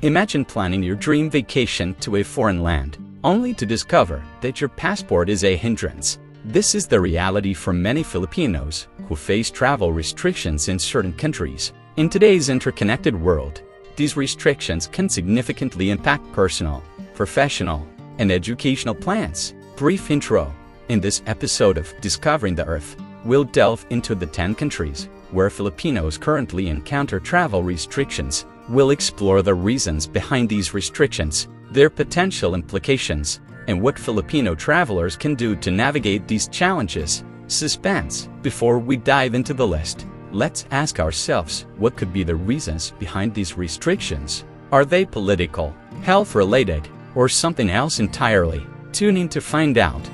Imagine planning your dream vacation to a foreign land, only to discover that your passport is a hindrance. This is the reality for many Filipinos who face travel restrictions in certain countries. In today's interconnected world, these restrictions can significantly impact personal, professional, and educational plans. Brief intro. In this episode of Discovering the Earth, we'll delve into the 10 countries where Filipinos currently encounter travel restrictions. We'll explore the reasons behind these restrictions, their potential implications, and what Filipino travelers can do to navigate these challenges. Suspense. Before we dive into the list, let's ask ourselves, what could be the reasons behind these restrictions? Are they political, health-related, or something else entirely? Tune in to find out.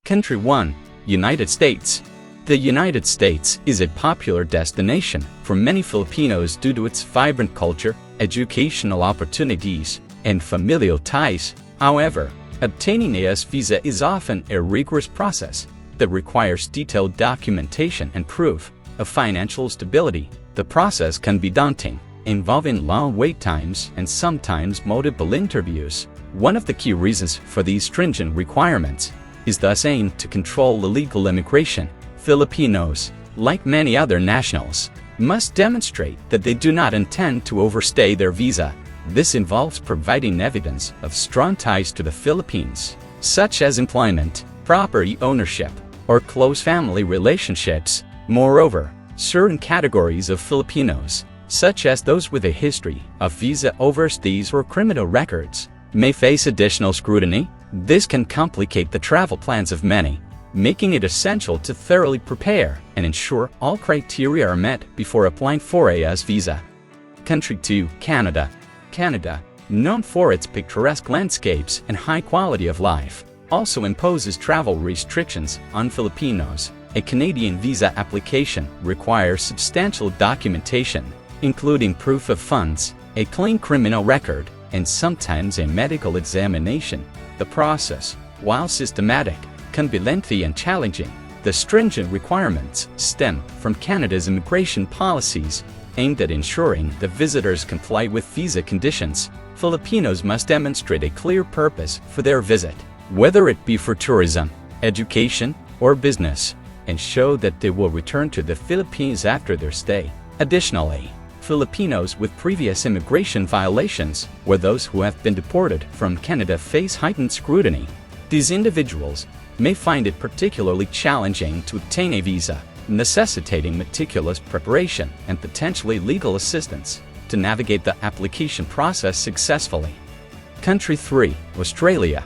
Country 1. United States. The United States is a popular destination for many Filipinos due to its vibrant culture, educational opportunities, and familial ties. However, obtaining a U.S. visa is often a rigorous process that requires detailed documentation and proof of financial stability. The process can be daunting, involving long wait times and sometimes multiple interviews. One of the key reasons for these stringent requirements is thus aimed to control illegal immigration. Filipinos, like many other nationals, must demonstrate that they do not intend to overstay their visa. This involves providing evidence of strong ties to the Philippines, such as employment, property ownership, or close family relationships. Moreover, certain categories of Filipinos, such as those with a history of visa overstays or criminal records, may face additional scrutiny. This can complicate the travel plans of many, making it essential to thoroughly prepare and ensure all criteria are met before applying for a U.S. visa. Country 2. Canada. Canada, known for its picturesque landscapes and high quality of life, also imposes travel restrictions on Filipinos. A Canadian visa application requires substantial documentation, including proof of funds, a clean criminal record, and sometimes a medical examination. The process, while systematic, can be lengthy and challenging. The stringent requirements stem from Canada's immigration policies aimed at ensuring that visitors comply with visa conditions. Filipinos must demonstrate a clear purpose for their visit, whether it be for tourism, education, or business, and show that they will return to the Philippines after their stay. Additionally, Filipinos with previous immigration violations or those who have been deported from Canada face heightened scrutiny. These individuals may find it particularly challenging to obtain a visa, necessitating meticulous preparation and potentially legal assistance to navigate the application process successfully. Country 3. Australia.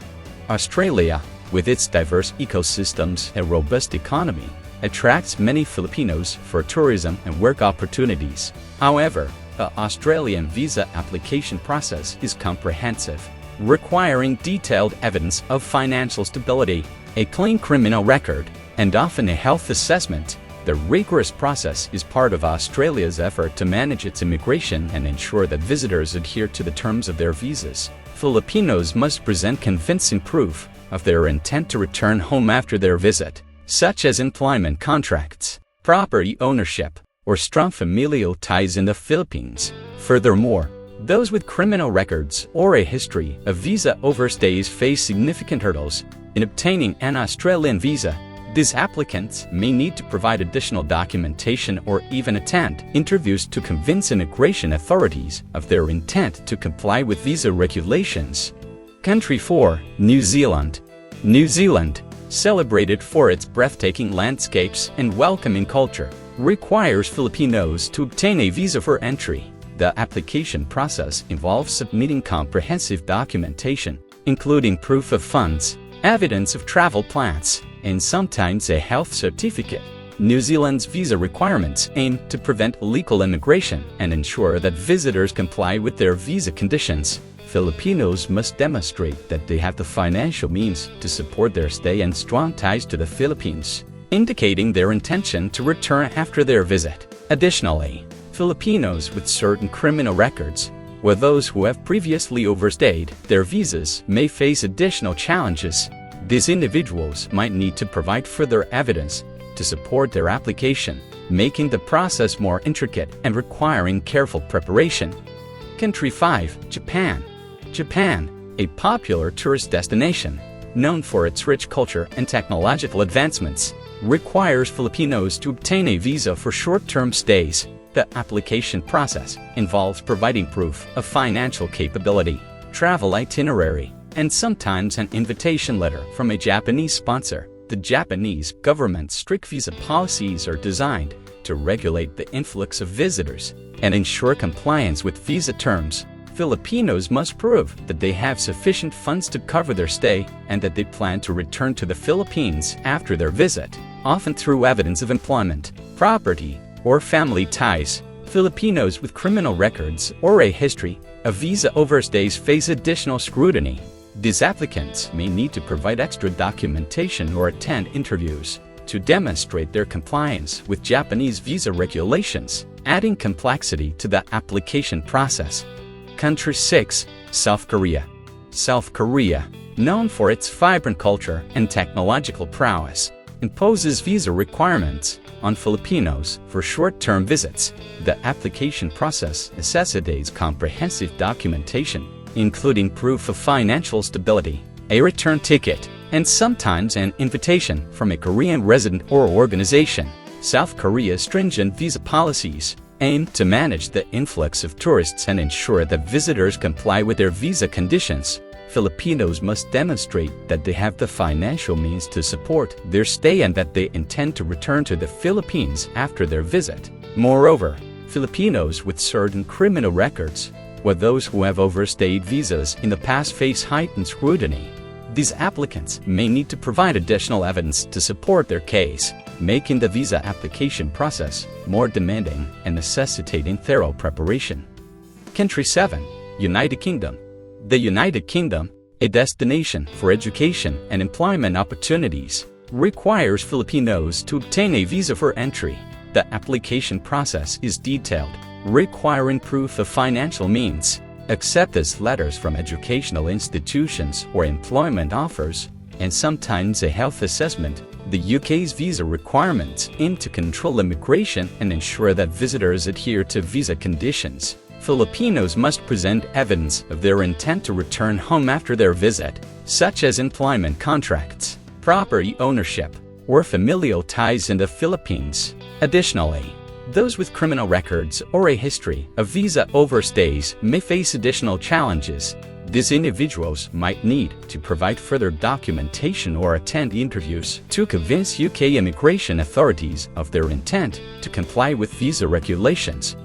Australia, with its diverse ecosystems and robust economy, attracts many Filipinos for tourism and work opportunities. However, the Australian visa application process is comprehensive, requiring detailed evidence of financial stability, a clean criminal record, and often a health assessment. The rigorous process is part of Australia's effort to manage its immigration and ensure that visitors adhere to the terms of their visas. Filipinos must present convincing proof of their intent to return home after their visit, such as employment contracts, property ownership, or strong familial ties in the Philippines. Furthermore, those with criminal records or a history of visa overstays face significant hurdles in obtaining an Australian visa. These applicants may need to provide additional documentation or even attend interviews to convince immigration authorities of their intent to comply with visa regulations. Country 4. New Zealand. New Zealand, celebrated for its breathtaking landscapes and welcoming culture, requires Filipinos to obtain a visa for entry. The application process involves submitting comprehensive documentation, including proof of funds, evidence of travel plans, and sometimes a health certificate. New Zealand's visa requirements aim to prevent illegal immigration and ensure that visitors comply with their visa conditions. Filipinos must demonstrate that they have the financial means to support their stay and strong ties to the Philippines, indicating their intention to return after their visit. Additionally, Filipinos with certain criminal records or those who have previously overstayed their visas may face additional challenges. These individuals might need to provide further evidence to support their application, making the process more intricate and requiring careful preparation. Country 5. Japan. Japan, a popular tourist destination, known for its rich culture and technological advancements, requires Filipinos to obtain a visa for short-term stays. The application process involves providing proof of financial capability, travel itinerary, and sometimes an invitation letter from a Japanese sponsor. The Japanese government's strict visa policies are designed to regulate the influx of visitors and ensure compliance with visa terms. Filipinos must prove that they have sufficient funds to cover their stay and that they plan to return to the Philippines after their visit, often through evidence of employment, property, or family ties. Filipinos with criminal records or a history of visa overstays face additional scrutiny. These applicants may need to provide extra documentation or attend interviews to demonstrate their compliance with Japanese visa regulations, adding complexity to the application process. Country 6. South Korea. South Korea, known for its vibrant culture and technological prowess, imposes visa requirements on Filipinos for short-term visits. The application process necessitates comprehensive documentation, including proof of financial stability, a return ticket, and sometimes an invitation from a Korean resident or organization. South Korea's stringent visa policies aim to manage the influx of tourists and ensure that visitors comply with their visa conditions. Filipinos must demonstrate that they have the financial means to support their stay and that they intend to return to the Philippines after their visit. Moreover, Filipinos with certain criminal records or those who have overstayed visas in the past face heightened scrutiny. These applicants may need to provide additional evidence to support their case, making the visa application process more demanding and necessitating thorough preparation. Country 7. United Kingdom. The United Kingdom, a destination for education and employment opportunities, requires Filipinos to obtain a visa for entry. The application process is detailed, requiring proof of financial means, acceptance letters from educational institutions or employment offers, and sometimes a health assessment. The UK's visa requirements aim to control immigration and ensure that visitors adhere to visa conditions. Filipinos must present evidence of their intent to return home after their visit, such as employment contracts, property ownership, or familial ties in the Philippines. Additionally, those with criminal records or a history of visa overstays may face additional challenges. These individuals might need to provide further documentation or attend interviews to convince UK immigration authorities of their intent to comply with visa regulations.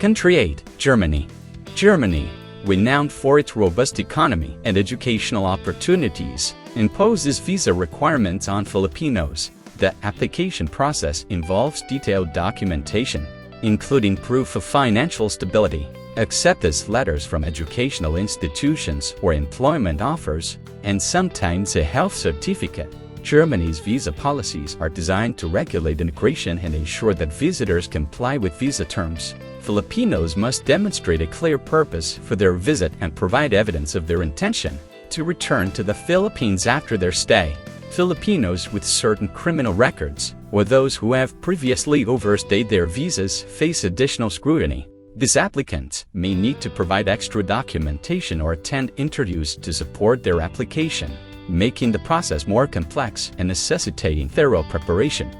Country 8. Germany. Germany, renowned for its robust economy and educational opportunities, imposes visa requirements on Filipinos. The application process involves detailed documentation, including proof of financial stability, acceptance letters from educational institutions or employment offers, and sometimes a health certificate. Germany's visa policies are designed to regulate immigration and ensure that visitors comply with visa terms. Filipinos must demonstrate a clear purpose for their visit and provide evidence of their intention to return to the Philippines after their stay. Filipinos with certain criminal records or those who have previously overstayed their visas face additional scrutiny. These applicants may need to provide extra documentation or attend interviews to support their application, making the process more complex and necessitating thorough preparation.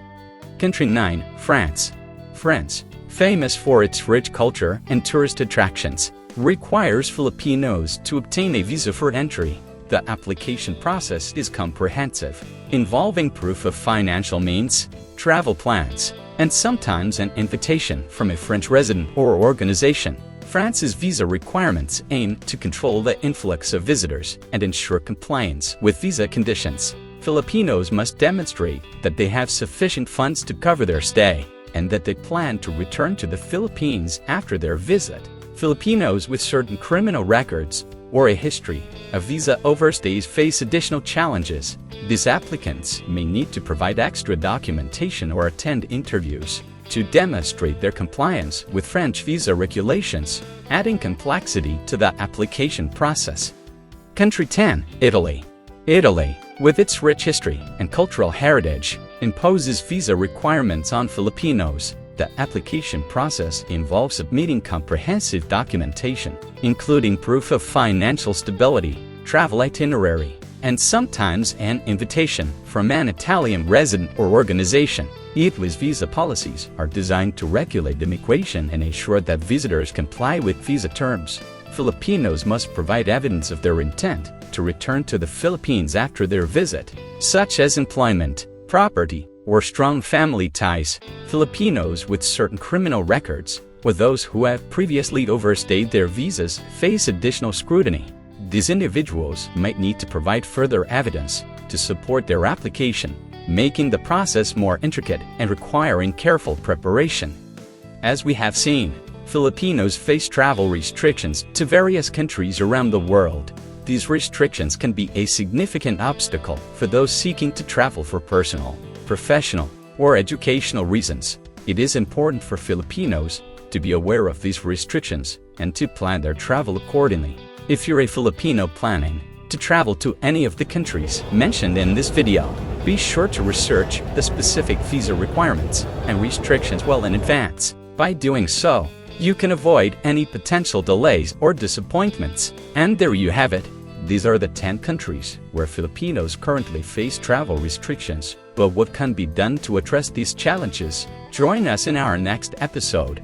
Country 9. France. France, famous for its rich culture and tourist attractions, requires Filipinos to obtain a visa for entry. The application process is comprehensive, involving proof of financial means, travel plans, and sometimes an invitation from a French resident or organization. France's visa requirements aim to control the influx of visitors and ensure compliance with visa conditions. Filipinos must demonstrate that they have sufficient funds to cover their stay and that they plan to return to the Philippines after their visit. Filipinos with certain criminal records or a history of visa overstays face additional challenges. These applicants may need to provide extra documentation or attend interviews to demonstrate their compliance with French visa regulations, adding complexity to the application process. Country 10. Italy. Italy, with its rich history and cultural heritage, imposes visa requirements on Filipinos. The application process involves submitting comprehensive documentation, including proof of financial stability, travel itinerary, and sometimes an invitation from an Italian resident or organization. Italy's visa policies are designed to regulate immigration and ensure that visitors comply with visa terms. Filipinos must provide evidence of their intent to return to the Philippines after their visit, such as employment, property, or strong family ties. Filipinos with certain criminal records, or those who have previously overstayed their visas, face additional scrutiny. These individuals might need to provide further evidence to support their application, making the process more intricate and requiring careful preparation. As we have seen, Filipinos face travel restrictions to various countries around the world. These restrictions can be a significant obstacle for those seeking to travel for personal, professional, or educational reasons. It is important for Filipinos to be aware of these restrictions and to plan their travel accordingly. If you're a Filipino planning to travel to any of the countries mentioned in this video, be sure to research the specific visa requirements and restrictions well in advance. By doing so, you can avoid any potential delays or disappointments. And there you have it. These are the 10 countries where Filipinos currently face travel restrictions. But what can be done to address these challenges? Join us in our next episode.